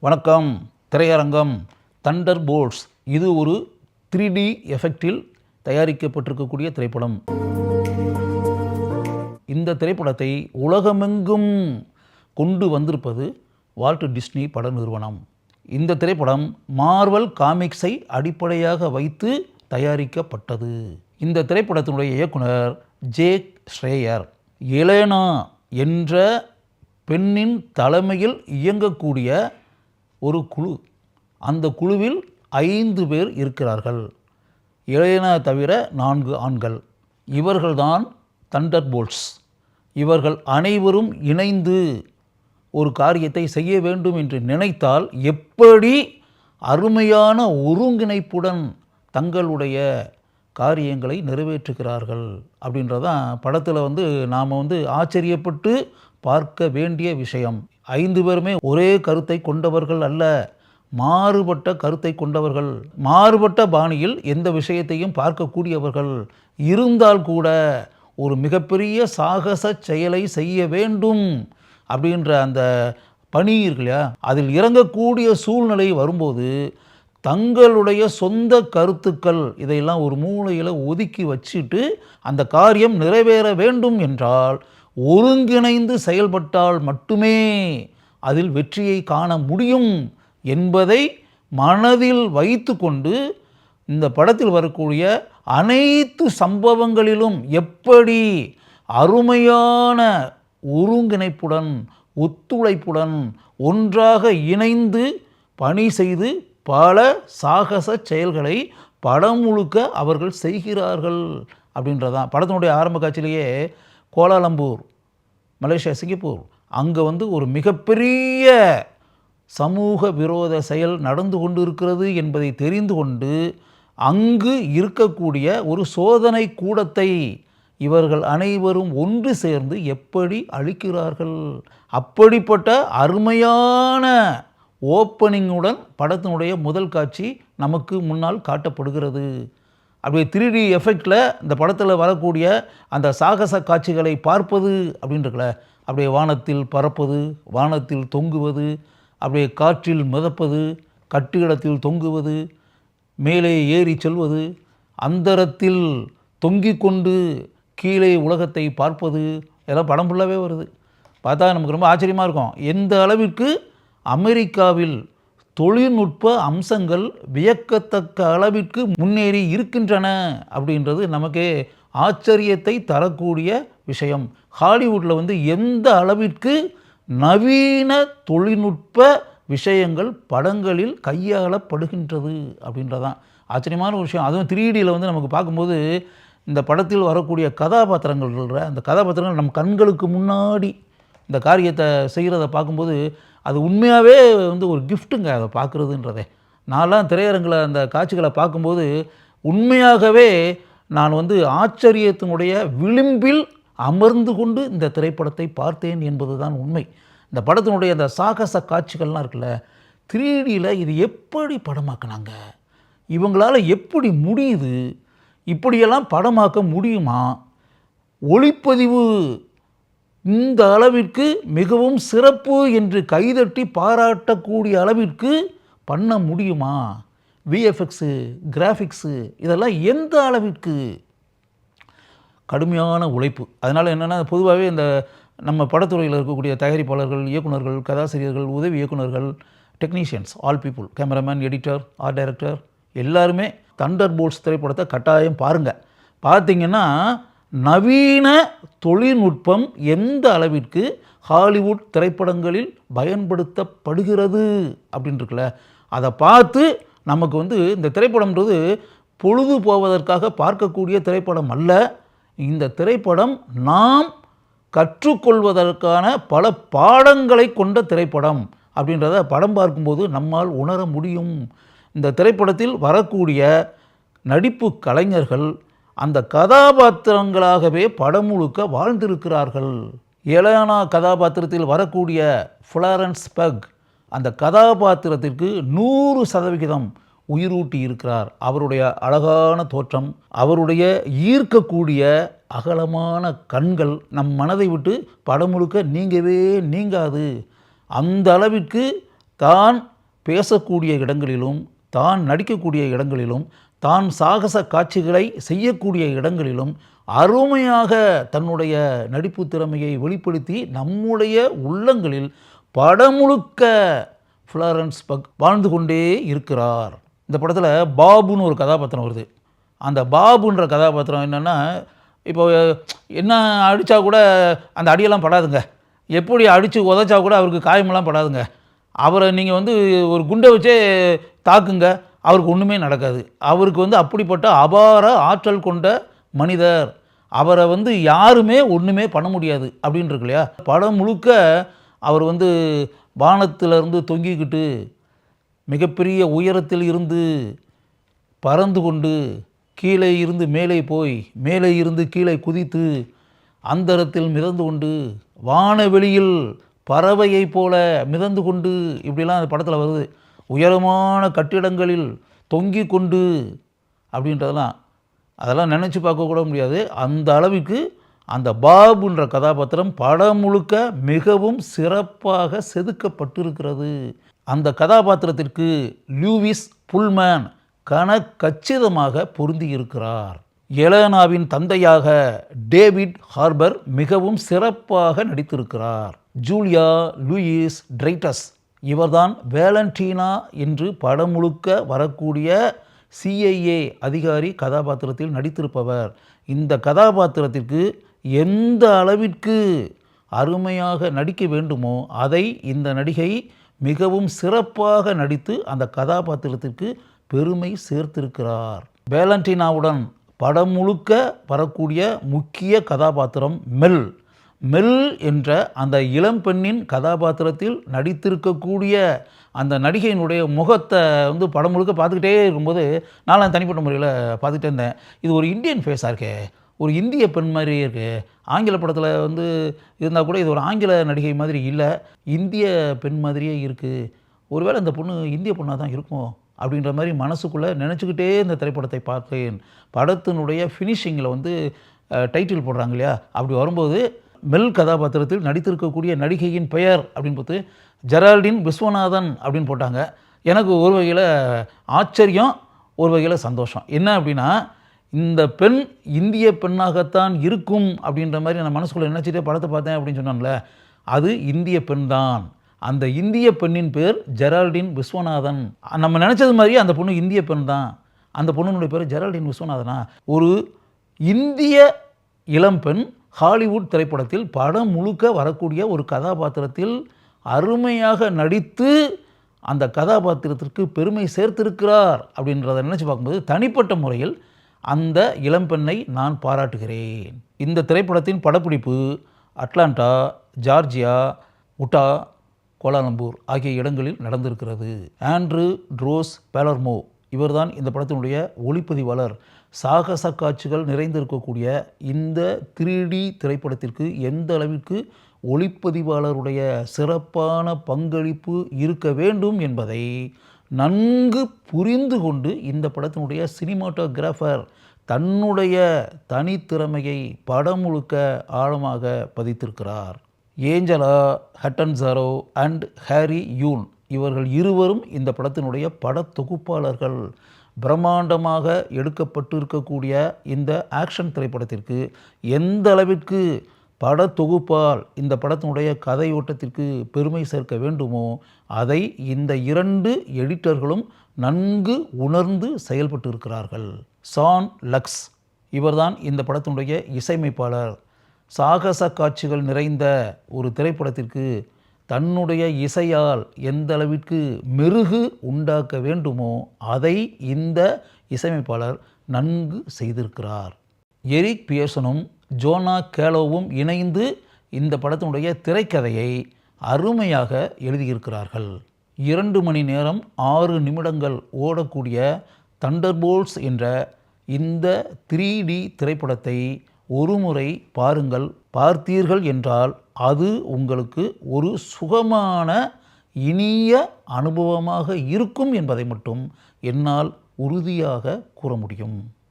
வணக்கம். திரையரங்கம் Thunder bolts. இது ஒரு 3D எஃபெக்டில் தயாரிக்கப்பட்டிருக்கக்கூடிய திரைப்படம். இந்த திரைப்படத்தை உலகமெங்கும் கொண்டு வந்திருப்பது வால்ட் டிஸ்னி பட நிறுவனம். இந்த திரைப்படம் மார்வல் காமிக்ஸை அடிப்படையாக வைத்து தயாரிக்கப்பட்டது. இந்த திரைப்படத்தினுடைய இயக்குனர் ஜேக் ஷ்ரேயர். எலேனா என்ற பெண்ணின் தலைமையில் இயங்கக்கூடிய ஒரு குழு. அந்த குழுவில் 5 பேர் இருக்கிறார்கள். எலேனா தவிர 4 ஆண்கள். இவர்கள்தான் தண்டர் போல்ட்ஸ். இவர்கள் அனைவரும் இணைந்து ஒரு காரியத்தை செய்ய வேண்டும் என்று நினைத்தால் எப்படி அருமையான ஒருங்கிணைப்புடன் தங்களுடைய காரியங்களை நிறைவேற்றுகிறார்கள் அப்படின்றதான் படத்தில் நாம் ஆச்சரியப்பட்டு பார்க்க வேண்டிய விஷயம். 5 பேருமே ஒரே கருத்தை கொண்டவர்கள் அல்ல, மாறுபட்ட கருத்தை கொண்டவர்கள், மாறுபட்ட பாணியில் எந்த விஷயத்தையும் பார்க்கக்கூடியவர்கள். இருந்தால் கூட ஒரு மிகப்பெரிய சாகச செயலை செய்ய வேண்டும் அப்படின்ற அந்த பணி இருக்கு இல்லையா, அதில் இறங்கக்கூடிய சூழ்நிலை வரும்போது தங்களுடைய சொந்த கருத்துக்கள் இதையெல்லாம் ஒரு மூலையில் ஒதுக்கி வச்சுட்டு அந்த காரியம் நிறைவேற வேண்டும் என்றால் ஒருங்கிணைந்து செயல்பட்டால் மட்டுமே அதில் வெற்றியை காண முடியும் என்பதை மனதில் வைத்து கொண்டு இந்த படத்தில் வரக்கூடிய அனைத்து சம்பவங்களிலும் எப்படி அருமையான ஒருங்கிணைப்புடன் ஒத்துழைப்புடன் ஒன்றாக இணைந்து பணி செய்து பல சாகச செயல்களை படம் முழுக்க அவர்கள் செய்கிறார்கள் அப்படின்றதான். படத்தினுடைய ஆரம்ப காட்சியிலேயே கோலாலம்பூர், மலேசியா, சிங்கப்பூர் அங்கே ஒரு மிகப்பெரிய சமூக விரோத செயல் நடந்து கொண்டு இருக்கிறது என்பதை தெரிந்து கொண்டு அங்கு இருக்கக்கூடிய ஒரு சோதனை கூடத்தை இவர்கள் அனைவரும் ஒன்று சேர்ந்து எப்படி அழிக்கிறார்கள். அப்படிப்பட்ட அருமையான ஓப்பனிங்குடன் படத்தினுடைய முதல் காட்சி நமக்கு முன்னால் காட்டப்படுகிறது. அப்படியே 3D எஃபெக்டில் இந்த படத்தில் வரக்கூடிய அந்த சாகச காட்சிகளை பார்ப்பது அப்படின்றக்கல, அப்படியே வானத்தில் பறப்பது, வானத்தில் தொங்குவது, அப்படியே காற்றில் மிதப்பது, கட்டிடத்தில் தொங்குவது, மேலே ஏறி செல்வது, அந்தரத்தில் தொங்கிக் கொண்டு கீழே உலகத்தை பார்ப்பது, எல்லாம் படம் ஃபுல்லாகவே வருது. பார்த்தா நமக்கு ரொம்ப ஆச்சரியமாக இருக்கும். எந்த அளவிற்கு அமெரிக்காவில் தொழில்நுட்ப அம்சங்கள் வியக்கத்தக்க அளவிற்கு முன்னேறி இருக்கின்றன அப்படின்றது நமக்கே ஆச்சரியத்தை தரக்கூடிய விஷயம். ஹாலிவுட்டில் எந்த அளவிற்கு நவீன தொழில்நுட்ப விஷயங்கள் படங்களில் கையாளப்படுகின்றது அப்படின்றதான் ஆச்சரியமான ஒரு விஷயம். அதுவும் 3Dயில் நமக்கு பார்க்கும்போது இந்த படத்தில் வரக்கூடிய கதாபாத்திரங்கள், அந்த கதாபாத்திரங்கள் நம் கண்களுக்கு முன்னாடி இந்த காரியத்தை செய்கிறத பார்க்கும்போது அது உண்மையாகவே ஒரு கிஃப்ட்டுங்க அதை பார்க்குறதுன்றதே. நான்லாம் திரையரங்கில் அந்த காட்சிகளை பார்க்கும்போது உண்மையாகவே நான் ஆச்சரியத்தினுடைய விளிம்பில் அமர்ந்து கொண்டு இந்த திரைப்படத்தை பார்த்தேன் என்பது தான் உண்மை. இந்த படத்தினுடைய அந்த சாகச காட்சிகள்லாம் இருக்குல்ல, 3Dயில் இது எப்படி படமாக்குனாங்க, இவங்களால் எப்படி முடியுது, இப்படியெல்லாம் படமாக்க முடியுமா, ஒளிப்பதிவு இந்த அளவிற்கு மிகவும் சிறப்பு என்று கைதட்டி பாராட்டக்கூடிய அளவிற்கு பண்ண முடியுமா, விஎஃப்எக்ஸு, கிராஃபிக்ஸு இதெல்லாம் எந்த அளவிற்கு கடுமையான உழைப்பு. அதனால் என்னென்னா பொதுவாகவே இந்த நம்ம படத்துறையில் இருக்கக்கூடிய தயாரிப்பாளர்கள், இயக்குநர்கள், கதாசிரியர்கள், உதவி இயக்குநர்கள், technicians, all people, cameraman, editor, art director எல்லாருமே தண்டர் போல்ட்ஸ் திரைப்படத்தை கட்டாயம் பாருங்கள். பார்த்திங்கன்னா நவீன தொழில்நுட்பம் எந்த அளவிற்கு ஹாலிவுட் திரைப்படங்களில் பயன்படுத்தப்படுகிறது அப்படின்ட்டுருக்குல்ல, அதை பார்த்து நமக்கு இந்த திரைப்படம்ன்றது பொழுது போவதற்காக பார்க்கக்கூடிய திரைப்படம் அல்ல. இந்த திரைப்படம் நாம் கற்றுக்கொள்வதற்கான பல பாடங்களை கொண்ட திரைப்படம் அப்படின்றத படம் பார்க்கும்போது நம்மால் உணர முடியும். இந்த திரைப்படத்தில் வரக்கூடிய நடிப்பு கலைஞர்கள் அந்த கதாபாத்திரங்களாகவே படம் முழுக்க வாழ்ந்திருக்கிறார்கள். எலேனா கதாபாத்திரத்தில் வரக்கூடிய ஃப்ளாரன்ஸ் பக் அந்த கதாபாத்திரத்திற்கு 100% உயிரூட்டி இருக்கிறார். அவருடைய அழகான தோற்றம், அவருடைய ஈர்க்கக்கூடிய அகலமான கண்கள் நம் மனதை விட்டு படம் முழுக்க நீங்கவே நீங்காது. அந்த அளவிற்கு தான் பேசக்கூடிய இடங்களிலும் தான் நடிக்கக்கூடிய இடங்களிலும் தான் சாகச காட்சிகளை செய்யக்கூடிய இடங்களிலும் அருமையாக தன்னுடைய நடிப்பு திறமையை வெளிப்படுத்தி நம்முடைய உள்ளங்களில் படமுழுக்க ஃப்ளாரன்ஸ் பக் வாழ்ந்து கொண்டே இருக்கிறார். இந்த படத்தில் பாபுன்னு ஒரு கதாபாத்திரம் வருது. அந்த பாபுன்ற கதாபாத்திரம் என்னென்னா, இப்போ என்ன அடித்தா கூட அந்த அடியெல்லாம் படாதுங்க, எப்படி அடித்து உதைச்சா கூட அவருக்கு காயமெல்லாம் படாதுங்க. அவரை நீங்கள் ஒரு குண்டை வச்சே தாக்குங்க, அவருக்கு ஒன்றுமே நடக்காது. அவருக்கு அப்படிப்பட்ட அபார ஆற்றல் கொண்ட மனிதர். அவரை யாருமே ஒன்றுமே பண்ண முடியாது அப்படின்னு இருக்கு இல்லையா. படம் முழுக்க அவர் வானத்திலிருந்து தொங்கிக்கிட்டு மிகப்பெரிய உயரத்தில் இருந்து பறந்து கொண்டு கீழே இருந்து மேலே போய் மேலே இருந்து கீழே குதித்து அந்தரத்தில் மிதந்து கொண்டு வானவெளியில் பறவையைப் போல மிதந்து கொண்டு இப்படிலாம் அந்த படத்தில் வருது. உயரமான கட்டிடங்களில் தொங்கி கொண்டு அப்படின்றதெல்லாம் அதெல்லாம் நினச்சி பார்க்கக்கூட முடியாது. அந்த அளவுக்கு அந்த பாபுன்ற கதாபாத்திரம் படம் முழுக்க மிகவும் சிறப்பாக செதுக்கப்பட்டிருக்கிறது. அந்த கதாபாத்திரத்திற்கு லூயிஸ் புல்மேன் கச்சிதமாக பொருந்தி இருக்கிறார். எலனாவின் தந்தையாக டேவிட் ஹார்பர் மிகவும் சிறப்பாக நடித்திருக்கிறார். ஜூலியா லூயிஸ் ட்ரைட்டஸ் இவர்தான் வேலண்டினா என்று படம் முழுக்க வரக்கூடிய CIA அதிகாரி கதாபாத்திரத்தில் நடித்திருப்பவர். இந்த கதாபாத்திரத்திற்கு எந்த அளவிற்கு அருமையாக நடிக்க வேண்டுமோ அதை இந்த நடிகை மிகவும் சிறப்பாக நடித்து அந்த கதாபாத்திரத்திற்கு பெருமை சேர்த்திருக்கிறார். வேலண்டினாவுடன் படம் முழுக்க வரக்கூடிய முக்கிய கதாபாத்திரம் மெல் என்ற அந்த இளம்பெண்ணின் கதாபாத்திரத்தில் நடித்திருக்கக்கூடிய அந்த நடிகையினுடைய முகத்தை படம் முழுக்க பார்த்துக்கிட்டே இருக்கும்போது நான் தனிப்பட்ட முறையில் பார்த்துக்கிட்டே இருந்தேன். இது ஒரு இந்தியன் ஃபேஸாக இருக்கே, ஒரு இந்திய பெண் மாதிரியே இருக்குது. ஆங்கில படத்தில் இருந்தால் கூட இது ஒரு ஆங்கில நடிகை மாதிரி இல்லை, இந்திய பெண் மாதிரியே இருக்குது. ஒருவேளை இந்த பொண்ணு இந்திய பொண்ணாக தான் இருக்கும் அப்படின்ற மாதிரி மனசுக்குள்ளே நினச்சிக்கிட்டே இந்த திரைப்படத்தை பார்த்தேன். படத்தினுடைய ஃபினிஷிங்கில் டைட்டில் போடுறாங்க இல்லையா, அப்படி வரும்போது மெல் கதாபாத்திரத்தில் நடித்திருக்கக்கூடிய நடிகையின் பெயர் அப்படின்னு பார்த்து ஜெரால்டின் விஸ்வநாதன் அப்படின்னு போட்டாங்க. எனக்கு ஒரு வகையில் ஆச்சரியம், ஒரு வகையில் சந்தோஷம். என்ன அப்படின்னா, இந்த பெண் இந்திய பெண்ணாகத்தான் இருக்கும் அப்படின்ற மாதிரி நான் மனசுக்குள்ளே நினச்சிட்டே படத்தை பார்த்தேன் அப்படின்னு சொன்னான்ல, அது இந்திய பெண் தான். அந்த இந்திய பெண்ணின் பேர் ஜெரால்டின் விஸ்வநாதன். நம்ம நினச்சது மாதிரியே அந்த பொண்ணு இந்திய பெண் தான். அந்த பொண்ணுடைய பேர் ஜெரால்டின் விஸ்வநாதனா. ஒரு இந்திய இளம்பெண் ஹாலிவுட் திரைப்படத்தில் படம் முழுக்க வரக்கூடிய ஒரு கதாபாத்திரத்தில் அருமையாக நடித்து அந்த கதாபாத்திரத்திற்கு பெருமை சேர்த்திருக்கிறார் அப்படின்றத நினச்சி பார்க்கும்போது தனிப்பட்ட முறையில் அந்த இளம்பெண்ணை நான் பாராட்டுகிறேன். இந்த திரைப்படத்தின் படப்பிடிப்பு அட்லாண்டா, ஜார்ஜியா, உட்டா, கோலாலம்பூர் ஆகிய இடங்களில் நடந்திருக்கிறது. ஆண்ட்ரூ ட்ரோஸ் பேலர்மோ இவர்தான் இந்த படத்தினுடைய ஒளிப்பதிவாளர். சாகச காட்சிகள் நிறைந்திருக்கக்கூடிய இந்த 3D திரைப்படத்திற்கு எந்த அளவிற்கு ஒளிப்பதிவாளருடைய சிறப்பான பங்களிப்பு இருக்க வேண்டும் என்பதை நன்கு புரிந்து கொண்டு இந்த படத்தினுடைய சினிமாட்டோகிராஃபர் தன்னுடைய தனித்திறமையை படம் முழுக்க ஆழமாக பதித்திருக்கிறார். ஏஞ்சலா ஹட்டன்சாரோ அண்ட் ஹாரி யூன் இவர்கள் இருவரும் இந்த படத்தினுடைய படத்தொகுப்பாளர்கள். பிரம்மாண்டமாக எடுக்கப்பட்டு இருக்கக்கூடிய இந்த ஆக்ஷன் திரைப்படத்திற்கு எந்த அளவிற்கு படத்தொகுப்பால் இந்த படத்தினுடைய கதையோட்டத்திற்கு பெருமை சேர்க்க வேண்டுமோ அதை இந்த 2 எடிட்டர்களும் நன்கு உணர்ந்து செயல்பட்டு இருக்கிறார்கள். சான் லக்ஸ் இவர்தான் இந்த படத்தினுடைய இசையமைப்பாளர். சாகச காட்சிகள் நிறைந்த ஒரு திரைப்படத்திற்கு தன்னுடைய இசையால் எந்த அளவிற்கு மெருகு உண்டாக்க வேண்டுமோ அதை இந்த இசையமைப்பாளர் நன்கு செய்திருக்கிறார். எரிக் பியர்சனும் ஜோனா கேலோவும் இணைந்து இந்த படத்தினுடைய திரைக்கதையை அருமையாக எழுதியிருக்கிறார்கள். 2 மணி நேரம் 6 நிமிடங்கள் ஓடக்கூடிய தண்டர்போல்ட்ஸ் என்ற இந்த 3D திரைப்படத்தை ஒரு முறை பாருங்கள். பார்த்தீர்கள் என்றால் அது உங்களுக்கு ஒரு சுகமான இனிய அனுபவமாக இருக்கும் என்பதை மட்டும் என்னால் உறுதியாக கூற முடியும்.